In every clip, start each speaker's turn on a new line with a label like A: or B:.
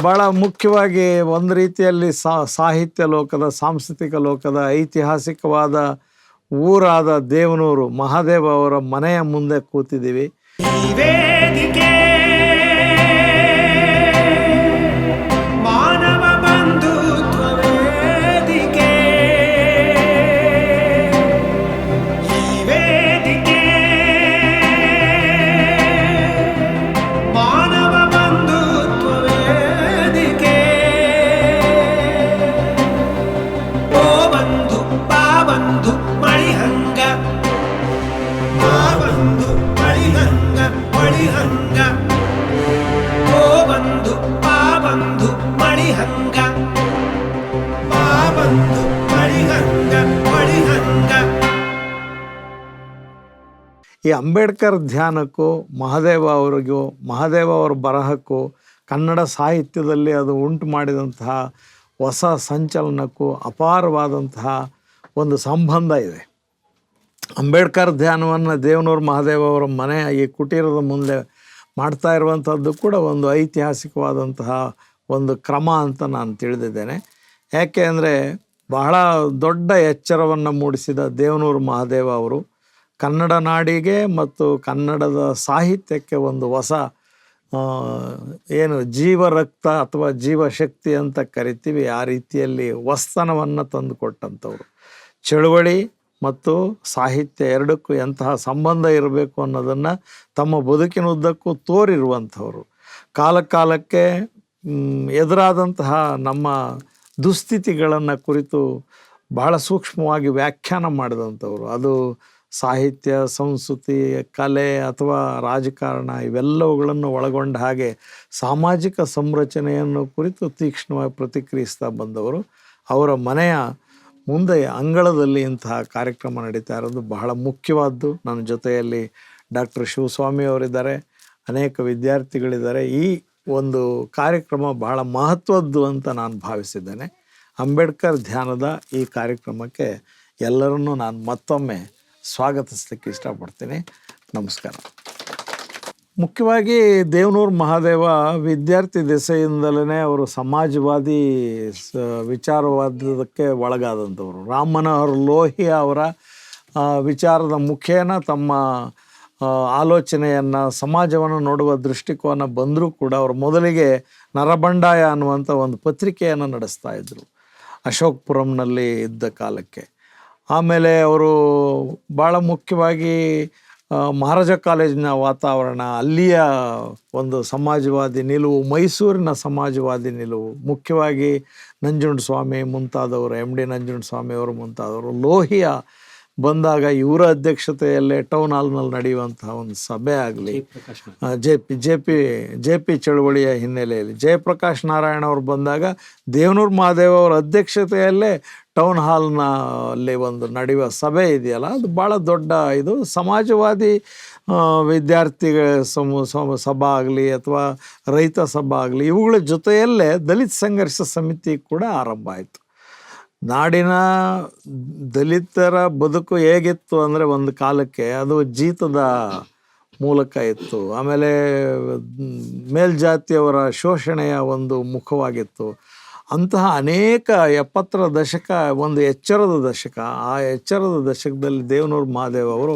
A: ಭಾಳ ಮುಖ್ಯವಾಗಿ ಒಂದು ರೀತಿಯಲ್ಲಿ ಸಾಹಿತ್ಯ ಲೋಕದ, ಸಾಂಸ್ಕೃತಿಕ ಲೋಕದ ಐತಿಹಾಸಿಕವಾದ ಊರಾದ ದೇವನೂರು ಮಹಾದೇವ ಅವರ ಮನೆಯ ಮುಂದೆ ಕೂತಿದ್ದೀವಿ. ಈ ಅಂಬೇಡ್ಕರ್ ಧ್ಯಾನಕ್ಕೂ ಮಹಾದೇವ ಅವರಿಗೂ, ಮಹಾದೇವ ಅವರ ಬರಹಕ್ಕೂ, ಕನ್ನಡ ಸಾಹಿತ್ಯದಲ್ಲಿ ಅದು ಉಂಟು ಮಾಡಿದಂತಹ ಹೊಸ ಸಂಚಲನಕ್ಕೂ ಅಪಾರವಾದಂತಹ ಒಂದು ಸಂಬಂಧ ಇದೆ. ಅಂಬೇಡ್ಕರ್ ಧ್ಯಾನವನ್ನು ದೇವನೂರು ಮಹಾದೇವ ಅವರ ಮನೆಯ ಈ ಕುಟೀರದ ಮುಂದೆ ಮಾಡ್ತಾ ಇರುವಂಥದ್ದು ಕೂಡ ಒಂದು ಐತಿಹಾಸಿಕವಾದಂತಹ ಒಂದು ಕ್ರಮ ಅಂತ ನಾನು ತಿಳಿದಿದ್ದೇನೆ. ಯಾಕೆ ಅಂದರೆ ಬಹಳ ದೊಡ್ಡ ಎಚ್ಚರವನ್ನು ಮೂಡಿಸಿದ ದೇವನೂರು ಮಹಾದೇವ ಅವರು ಕನ್ನಡ ನಾಡಿಗೆ ಮತ್ತು ಕನ್ನಡದ ಸಾಹಿತ್ಯಕ್ಕೆ ಒಂದು ಹೊಸ ಏನು ಜೀವರಕ್ತ ಅಥವಾ ಜೀವಶಕ್ತಿ ಅಂತ ಕರಿತೀವಿ, ಆ ರೀತಿಯಲ್ಲಿ ಹೊಸ್ತನವನ್ನು ತಂದುಕೊಟ್ಟಂಥವ್ರು. ಚಳುವಳಿ ಮತ್ತು ಸಾಹಿತ್ಯ ಎರಡಕ್ಕೂ ಎಂತಹ ಸಂಬಂಧ ಇರಬೇಕು ಅನ್ನೋದನ್ನು ತಮ್ಮ ಬದುಕಿನುದ್ದಕ್ಕೂ ತೋರಿರುವಂಥವ್ರು. ಕಾಲಕ್ಕೆ ಎದುರಾದಂತಹ ನಮ್ಮ ದುಸ್ಥಿತಿಗಳನ್ನು ಕುರಿತು ಬಹಳ ಸೂಕ್ಷ್ಮವಾಗಿ ವ್ಯಾಖ್ಯಾನ ಮಾಡಿದಂಥವ್ರು. ಅದು ಸಾಹಿತ್ಯ, ಸಂಸ್ಕೃತಿ, ಕಲೆ ಅಥವಾ ರಾಜಕಾರಣ ಇವೆಲ್ಲವುಗಳನ್ನು ಒಳಗೊಂಡ ಹಾಗೆ ಸಾಮಾಜಿಕ ಸಂರಚನೆಯನ್ನು ಕುರಿತು ತೀಕ್ಷ್ಣವಾಗಿ ಪ್ರತಿಕ್ರಿಯಿಸ್ತಾ ಬಂದವರು. ಅವರ ಮನೆಯ ಮುಂದೆ ಅಂಗಳದಲ್ಲಿ ಇಂತಹ ಕಾರ್ಯಕ್ರಮ ನಡೀತಾ ಇರೋದು ಬಹಳ ಮುಖ್ಯವಾದ್ದು. ನನ್ನ ಜೊತೆಯಲ್ಲಿ ಡಾಕ್ಟರ್ ಶಿವಸ್ವಾಮಿ ಅವರಿದ್ದಾರೆ, ಅನೇಕ ವಿದ್ಯಾರ್ಥಿಗಳಿದ್ದಾರೆ. ಈ ಒಂದು ಕಾರ್ಯಕ್ರಮ ಬಹಳ ಮಹತ್ವದ್ದು ಅಂತ ನಾನು ಭಾವಿಸಿದ್ದೇನೆ. ಅಂಬೇಡ್ಕರ್ ಧ್ಯಾನದ ಈ ಕಾರ್ಯಕ್ರಮಕ್ಕೆ ಎಲ್ಲರನ್ನೂ ನಾನು ಮತ್ತೊಮ್ಮೆ ಸ್ವಾಗತಿಸಲಿಕ್ಕೆ ಇಷ್ಟಪಡ್ತೀನಿ. ನಮಸ್ಕಾರ. ಮುಖ್ಯವಾಗಿ ದೇವನೂರು ಮಹಾದೇವ ವಿದ್ಯಾರ್ಥಿ ದೆಸೆಯಿಂದಲೇ ಅವರು ಸಮಾಜವಾದಿ ವಿಚಾರವಾದಕ್ಕೆ ಒಳಗಾದಂಥವರು. ರಾಮ್ ಮನೋಹರ್ ಲೋಹಿಯಾ ಅವರ ವಿಚಾರದ ಮುಖೇನ ತಮ್ಮ ಆಲೋಚನೆಯನ್ನು, ಸಮಾಜವನ್ನು ನೋಡುವ ದೃಷ್ಟಿಕೋನ ಬಂದರೂ ಕೂಡ ಅವರು ಮೊದಲಿಗೆ ನರಬಂಡಾಯ ಅನ್ನುವಂಥ ಒಂದು ಪತ್ರಿಕೆಯನ್ನು ನಡೆಸ್ತಾ ಇದ್ದರು ಅಶೋಕ್ಪುರಂನಲ್ಲಿ ಇದ್ದ ಕಾಲಕ್ಕೆ. ಆಮೇಲೆ ಅವರು ಭಾಳ ಮುಖ್ಯವಾಗಿ ಮಹಾರಾಜ ಕಾಲೇಜಿನ ವಾತಾವರಣ, ಅಲ್ಲಿಯ ಒಂದು ಸಮಾಜವಾದಿ ನಿಲುವು, ಮೈಸೂರಿನ ಸಮಾಜವಾದಿ ನಿಲುವು, ಮುಖ್ಯವಾಗಿ ನಂಜುಂಡಸ್ವಾಮಿ ಮುಂತಾದವರು, MD ನಂಜುಂಡಸ್ವಾಮಿ ಅವರು ಮುಂತಾದವರು, ಲೋಹಿಯಾ ಬಂದಾಗ ಇವರ ಅಧ್ಯಕ್ಷತೆಯಲ್ಲೇ ಟೌನ್ ಹಾಲ್ನಲ್ಲಿ ನಡೆಯುವಂತಹ ಒಂದು ಸಭೆ ಆಗಲಿ, ಜೆ ಪಿ ಚಳುವಳಿಯ ಹಿನ್ನೆಲೆಯಲ್ಲಿ ಜಯಪ್ರಕಾಶ್ ನಾರಾಯಣ ಅವರು ಬಂದಾಗ ದೇವನೂರು ಮಹಾದೇವ ಅವರ ಅಧ್ಯಕ್ಷತೆಯಲ್ಲೇ ಟೌನ್ ಹಾಲ್ನಲ್ಲಿ ಒಂದು ನಡೆಯುವ ಸಭೆ ಇದೆಯಲ್ಲ, ಅದು ಭಾಳ ದೊಡ್ಡ ಇದು ಸಮಾಜವಾದಿ ವಿದ್ಯಾರ್ಥಿಗಳ ಸಭಾ ಆಗಲಿ ಅಥವಾ ರೈತ ಸಭಾ ಆಗಲಿ, ಇವುಗಳ ಜೊತೆಯಲ್ಲೇ ದಲಿತ ಸಂಘರ್ಷ ಸಮಿತಿ ಕೂಡ ಆರಂಭ ಆಯಿತು. ನಾಡಿನ ದಲಿತರ ಬದುಕು ಹೇಗಿತ್ತು ಅಂದರೆ ಒಂದು ಕಾಲಕ್ಕೆ ಅದು ಜೀತದ ಮೂಲಕ ಇತ್ತು. ಆಮೇಲೆ ಮೇಲ್ಜಾತಿಯವರ ಶೋಷಣೆಯ ಒಂದು ಮುಖವಾಗಿತ್ತು. ಅಂತಹ ಅನೇಕ 70ರ ದಶಕ ಒಂದು ಎಚ್ಚರದ ದಶಕ. ಆ ಎಚ್ಚರದ ದಶಕದಲ್ಲಿ ದೇವನೂರು ಮಹಾದೇವ ಅವರು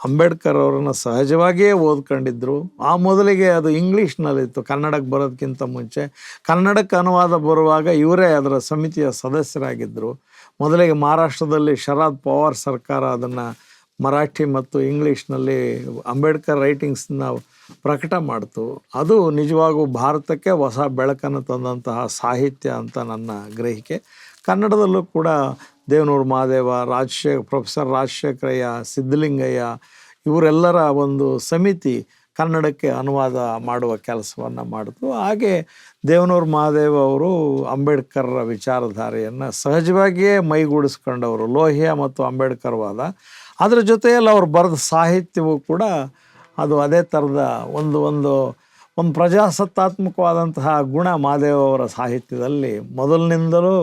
A: ಅಂಬೇಡ್ಕರ್ ಅವರನ್ನು ಸಹಜವಾಗಿಯೇ ಓದ್ಕೊಂಡಿದ್ರು. ಆ ಮೊದಲಿಗೆ ಅದು ಇಂಗ್ಲೀಷ್ನಲ್ಲಿತ್ತು, ಕನ್ನಡಕ್ಕೆ ಬರೋದಕ್ಕಿಂತ ಮುಂಚೆ. ಕನ್ನಡಕ್ಕೆ ಅನುವಾದ ಬರುವಾಗ ಇವರೇ ಅದರ ಸಮಿತಿಯ ಸದಸ್ಯರಾಗಿದ್ದರು. ಮೊದಲಿಗೆ ಮಹಾರಾಷ್ಟ್ರದಲ್ಲಿ ಶರದ್ ಪವಾರ್ ಸರ್ಕಾರ ಅದನ್ನು ಮರಾಠಿ ಮತ್ತು ಇಂಗ್ಲೀಷ್ನಲ್ಲಿ ಅಂಬೇಡ್ಕರ್ ರೈಟಿಂಗ್ಸನ್ನ ಪ್ರಕಟ ಮಾಡ್ತು. ಅದು ನಿಜವಾಗೂ ಭಾರತಕ್ಕೆ ಹೊಸ ಬೆಳಕನ್ನು ತಂದಂತಹ ಸಾಹಿತ್ಯ ಅಂತ ನನ್ನ ಗ್ರಹಿಕೆ. ಕನ್ನಡದಲ್ಲೂ ಕೂಡ ದೇವನೂರು ಮಹಾದೇವ, ಪ್ರೊಫೆಸರ್ ರಾಜಶೇಖರಯ್ಯ, ಸಿದ್ಧಲಿಂಗಯ್ಯ ಇವರೆಲ್ಲರ ಒಂದು ಸಮಿತಿ ಕನ್ನಡಕ್ಕೆ ಅನುವಾದ ಮಾಡುವ ಕೆಲಸವನ್ನು ಮಾಡಿತು. ಹಾಗೆ ದೇವನೂರು ಮಹಾದೇವ ಅವರು ಅಂಬೇಡ್ಕರ್ರ ವಿಚಾರಧಾರೆಯನ್ನು ಸಹಜವಾಗಿಯೇ ಮೈಗೂಡಿಸ್ಕೊಂಡವರು. ಲೋಹಿಯಾ ಮತ್ತು ಅಂಬೇಡ್ಕರ್ ವಾದ, ಅದರ ಜೊತೆಯಲ್ಲಿ ಅವರು ಬರೆದ ಸಾಹಿತ್ಯವು ಕೂಡ ಅದು ಅದೇ ಥರದ ಒಂದು ಪ್ರಜಾಸತ್ತಾತ್ಮಕವಾದಂತಹ ಗುಣ ಮಹಾದೇವ ಅವರ ಸಾಹಿತ್ಯದಲ್ಲಿ ಮೊದಲಿನಿಂದಲೂ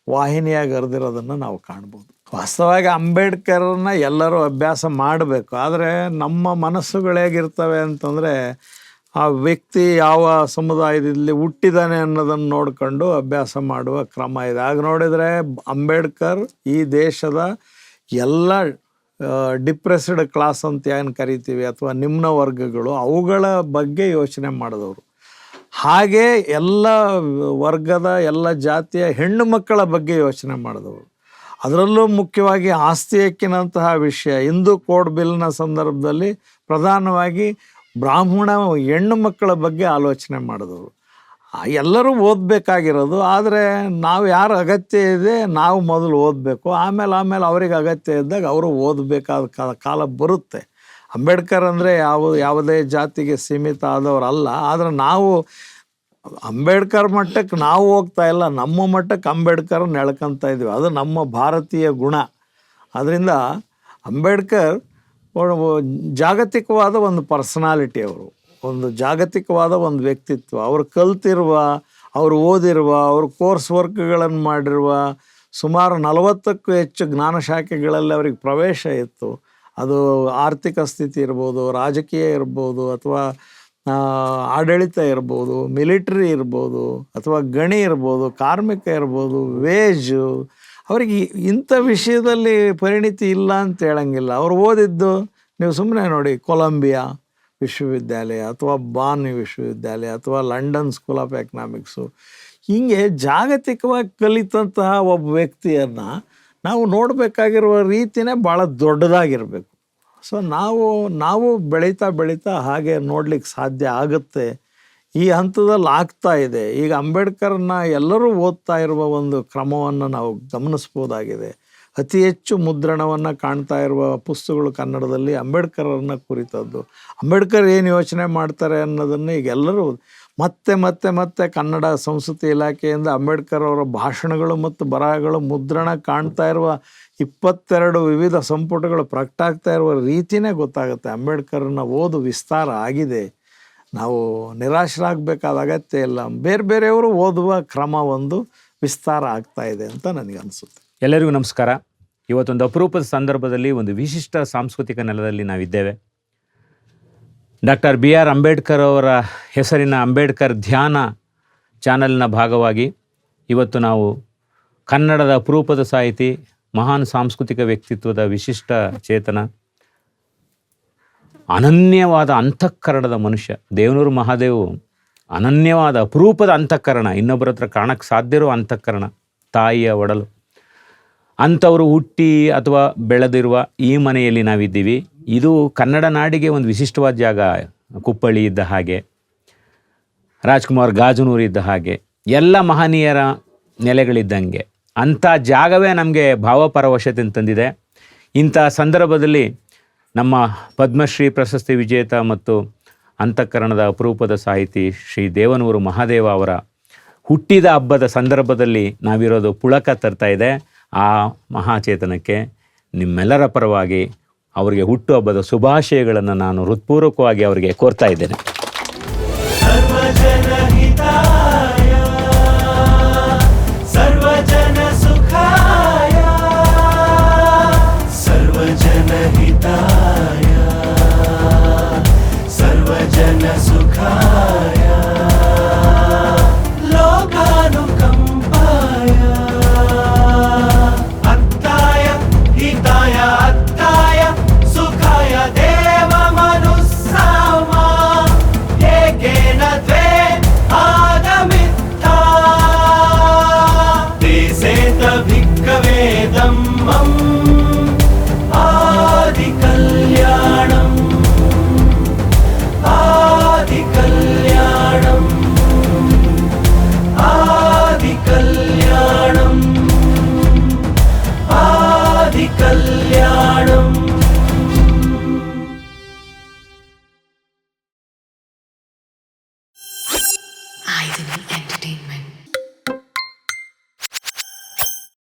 A: ವಾಹಿನಿಯಾಗಿ ಹರಿದಿರೋದನ್ನು ನಾವು ಕಾಣ್ಬೋದು. ವಾಸ್ತವವಾಗಿ ಅಂಬೇಡ್ಕರ್ನ ಎಲ್ಲರೂ ಅಭ್ಯಾಸ ಮಾಡಬೇಕು. ಆದರೆ ನಮ್ಮ ಮನಸ್ಸುಗಳು ಹೇಗಿರ್ತವೆ ಅಂತಂದರೆ, ಆ ವ್ಯಕ್ತಿ ಯಾವ ಸಮುದಾಯದಲ್ಲಿ ಹುಟ್ಟಿದಾನೆ ಅನ್ನೋದನ್ನು ನೋಡಿಕೊಂಡು ಅಭ್ಯಾಸ ಮಾಡುವ ಕ್ರಮ ಇದೆ. ಆಗ ನೋಡಿದರೆ ಅಂಬೇಡ್ಕರ್ ಈ ದೇಶದ ಎಲ್ಲ ಡಿಪ್ರೆಸ್ಡ್ ಕ್ಲಾಸ್ ಅಂತ ಏನು ಕರಿತೀವಿ ಅಥವಾ ನಿಮ್ನ ವರ್ಗಗಳು ಅವುಗಳ ಬಗ್ಗೆ ಯೋಚನೆ ಮಾಡಿದವರು. ಹಾಗೆ ಎಲ್ಲ ವರ್ಗದ ಎಲ್ಲ ಜಾತಿಯ ಹೆಣ್ಣು ಮಕ್ಕಳ ಬಗ್ಗೆ ಯೋಚನೆ ಮಾಡಿದವರು. ಅದರಲ್ಲೂ ಮುಖ್ಯವಾಗಿ ಆಸ್ತಿ ಹಕ್ಕಿನಂತಹ ವಿಷಯ ಹಿಂದೂ ಕೋಡ್ ಬಿಲ್ನ ಸಂದರ್ಭದಲ್ಲಿ ಪ್ರಧಾನವಾಗಿ ಬ್ರಾಹ್ಮಣ ಹೆಣ್ಣು ಮಕ್ಕಳ ಬಗ್ಗೆ ಆಲೋಚನೆ ಮಾಡಿದವರು. ಎಲ್ಲರೂ ಓದಬೇಕಾಗಿರೋದು, ಆದರೆ ನಾವು ಯಾರು ಅಗತ್ಯ ಇದೆ ನಾವು ಮೊದಲು ಓದಬೇಕು, ಆಮೇಲೆ ಅವ್ರಿಗೆ ಅಗತ್ಯ ಇದ್ದಾಗ ಅವರು ಓದಬೇಕಾದ ಕಾಲ ಬರುತ್ತೆ. ಅಂಬೇಡ್ಕರ್ ಅಂದರೆ ಯಾವುದೇ ಜಾತಿಗೆ ಸೀಮಿತ ಆದವರಲ್ಲ. ಆದರೆ ನಾವು ಅಂಬೇಡ್ಕರ್ ಮಟ್ಟಕ್ಕೆ ನಾವು ಹೋಗ್ತಾ ಇಲ್ಲ, ನಮ್ಮ ಮಟ್ಟಕ್ಕೆ ಅಂಬೇಡ್ಕರ್ ಎಳ್ಕೊತಾ ಇದ್ವಿ. ಅದು ನಮ್ಮ ಭಾರತೀಯ ಗುಣ. ಅದರಿಂದ ಅಂಬೇಡ್ಕರ್ ಜಾಗತಿಕವಾದ ಒಂದು ಪರ್ಸನಾಲಿಟಿ, ಅವರು ಒಂದು ಜಾಗತಿಕವಾದ ಒಂದು ವ್ಯಕ್ತಿತ್ವ. ಅವರು ಕಲ್ತಿರುವ, ಅವರು ಓದಿರುವ, ಅವರು ಕೋರ್ಸ್ ವರ್ಕ್ಗಳನ್ನು ಮಾಡಿರುವ ಸುಮಾರು 40ಕ್ಕೂ ಹೆಚ್ಚು ಜ್ಞಾನ ಶಾಖೆಗಳಲ್ಲಿ ಅವ್ರಿಗೆ ಪ್ರವೇಶ ಇತ್ತು. ಅದು ಆರ್ಥಿಕ ಸ್ಥಿತಿ ಇರ್ಬೋದು, ರಾಜಕೀಯ ಇರ್ಬೋದು, ಅಥವಾ ಆಡಳಿತ ಇರ್ಬೋದು, ಮಿಲಿಟ್ರಿ ಇರ್ಬೋದು, ಅಥವಾ ಗಣಿ ಇರ್ಬೋದು, ಕಾರ್ಮಿಕ ಇರ್ಬೋದು, ವೇಜು. ಅವ್ರಿಗೆ ಇಂಥ ವಿಷಯದಲ್ಲಿ ಪರಿಣಿತಿ ಇಲ್ಲ ಅಂತ ಹೇಳಂಗಿಲ್ಲ. ಅವ್ರು ಓದಿದ್ದು ನೀವು ಸುಮ್ಮನೆ ನೋಡಿ, ಕೊಲಂಬಿಯಾ ವಿಶ್ವವಿದ್ಯಾಲಯ ಅಥವಾ ಬಾನ್ ವಿಶ್ವವಿದ್ಯಾಲಯ ಅಥವಾ ಲಂಡನ್ ಸ್ಕೂಲ್ ಆಫ್ ಎಕನಾಮಿಕ್ಸು, ಹೀಗೆ ಜಾಗತಿಕವಾಗಿ ಕಲಿತಂತಹ ಒಬ್ಬ ವ್ಯಕ್ತಿಯನ್ನು ನಾವು ನೋಡಬೇಕಾಗಿರುವ ರೀತಿಯೇ ಭಾಳ ದೊಡ್ಡದಾಗಿರಬೇಕು. ಸೊ ನಾವು ಬೆಳೀತಾ ಹಾಗೆ ನೋಡ್ಲಿಕ್ಕೆ ಸಾಧ್ಯ ಆಗುತ್ತೆ. ಈ ಹಂತದಲ್ಲಿ ಆಗ್ತಾ ಇದೆ. ಈಗ ಅಂಬೇಡ್ಕರ್ನ ಎಲ್ಲರೂ ಓದ್ತಾ ಇರುವ ಒಂದು ಕ್ರಮವನ್ನು ನಾವು ಗಮನಿಸ್ಬೋದಾಗಿದೆ. ಅತಿ ಹೆಚ್ಚು ಮುದ್ರಣವನ್ನು ಕಾಣ್ತಾ ಇರುವ ಪುಸ್ತಕಗಳು ಕನ್ನಡದಲ್ಲಿ ಅಂಬೇಡ್ಕರನ್ನು ಕುರಿತದ್ದು. ಅಂಬೇಡ್ಕರ್ ಏನು ಯೋಚನೆ ಮಾಡ್ತಾರೆ ಅನ್ನೋದನ್ನು ಈಗ ಎಲ್ಲರೂ ಮತ್ತೆ ಕನ್ನಡ ಸಂಸ್ಕೃತಿ ಇಲಾಖೆಯಿಂದ ಅಂಬೇಡ್ಕರ್ ಅವರ ಭಾಷಣಗಳು ಮತ್ತು ಬರಹಗಳು ಮುದ್ರಣ ಕಾಣ್ತಾ ಇರುವ 22 ವಿವಿಧ ಸಂಪುಟಗಳು ಪ್ರಕಟ ಆಗ್ತಾ ಇರುವ ರೀತಿಯೇ ಗೊತ್ತಾಗುತ್ತೆ. ಅಂಬೇಡ್ಕರ್ನ ಓದು ವಿಸ್ತಾರ ಆಗಿದೆ. ನಾವು ನಿರಾಶರಾಗಬೇಕಾದ ಅಗತ್ಯ ಇಲ್ಲ. ಬೇರೆಯವರು ಓದುವ ಕ್ರಮ ಒಂದು ವಿಸ್ತಾರ ಆಗ್ತಾ ಇದೆ ಅಂತ ನನಗೆ ಅನಿಸುತ್ತೆ.
B: ಎಲ್ಲರಿಗೂ ನಮಸ್ಕಾರ. ಇವತ್ತೊಂದು ಅಪರೂಪದ ಸಂದರ್ಭದಲ್ಲಿ ಒಂದು ವಿಶಿಷ್ಟ ಸಾಂಸ್ಕೃತಿಕ ನೆಲದಲ್ಲಿ ನಾವಿದ್ದೇವೆ. ಡಾಕ್ಟರ್ BR ಅಂಬೇಡ್ಕರ್ ಅವರ ಹೆಸರಿನ ಅಂಬೇಡ್ಕರ್ ಧ್ಯಾನ ಚಾನಲ್ನ ಭಾಗವಾಗಿ ಇವತ್ತು ನಾವು ಕನ್ನಡದ ಅಪರೂಪದ ಸಾಹಿತಿ, ಮಹಾನ್ ಸಾಂಸ್ಕೃತಿಕ ವ್ಯಕ್ತಿತ್ವದ ವಿಶಿಷ್ಟ ಚೇತನ, ಅನನ್ಯವಾದ ಅಂತಃಕರಣದ ಮನುಷ್ಯ ದೇವನೂರು ಮಹಾದೇವ್. ಅನನ್ಯವಾದ ಅಪರೂಪದ ಅಂತಃಕರಣ, ಇನ್ನೊಬ್ಬರ ಹತ್ರ ಕಾಣಕ್ಕೆ ಸಾಧ್ಯ ಇರೋ ಅಂತಃಕರಣ, ತಾಯಿಯ ಒಡಲು. ಅಂಥವರು ಹುಟ್ಟಿ ಅಥವಾ ಬೆಳೆದಿರುವ ಈ ಮನೆಯಲ್ಲಿ ನಾವಿದ್ದೀವಿ. ಇದು ಕನ್ನಡ ನಾಡಿಗೆ ಒಂದು ವಿಶಿಷ್ಟವಾದ ಜಾಗ. ಕುಪ್ಪಳ್ಳಿ ಇದ್ದ ಹಾಗೆ, ರಾಜ್ಕುಮಾರ್ ಗಾಜನೂರು ಇದ್ದ ಹಾಗೆ, ಎಲ್ಲ ಮಹನೀಯರ ನೆಲೆಗಳಿದ್ದಂಗೆ ಅಂಥ ಜಾಗವೇ ನಮಗೆ ಭಾವಪರವಶತೆ ತಂದಿದೆ. ಇಂಥ ಸಂದರ್ಭದಲ್ಲಿ ನಮ್ಮ ಪದ್ಮಶ್ರೀ ಪ್ರಶಸ್ತಿ ವಿಜೇತ ಮತ್ತು ಅಂತಃಕರಣದ ಅಪರೂಪದ ಸಾಹಿತಿ ಶ್ರೀ ದೇವನೂರು ಮಹಾದೇವ ಅವರ ಹುಟ್ಟಿದ ಹಬ್ಬದ ಸಂದರ್ಭದಲ್ಲಿ ನಾವಿರೋದು ಪುಳಕ ತರ್ತಾ ಇದೆ. ಆ ಮಹಾಚೇತನಕ್ಕೆ ನಿಮ್ಮೆಲ್ಲರ ಪರವಾಗಿ ಅವರಿಗೆ ಹುಟ್ಟುಹಬ್ಬದ ಶುಭಾಶಯಗಳನ್ನು ನಾನು ಹೃತ್ಪೂರ್ವಕವಾಗಿ ಅವರಿಗೆ ಕೋರ್ತಾ ಇದ್ದೇನೆ.
C: Entertainment.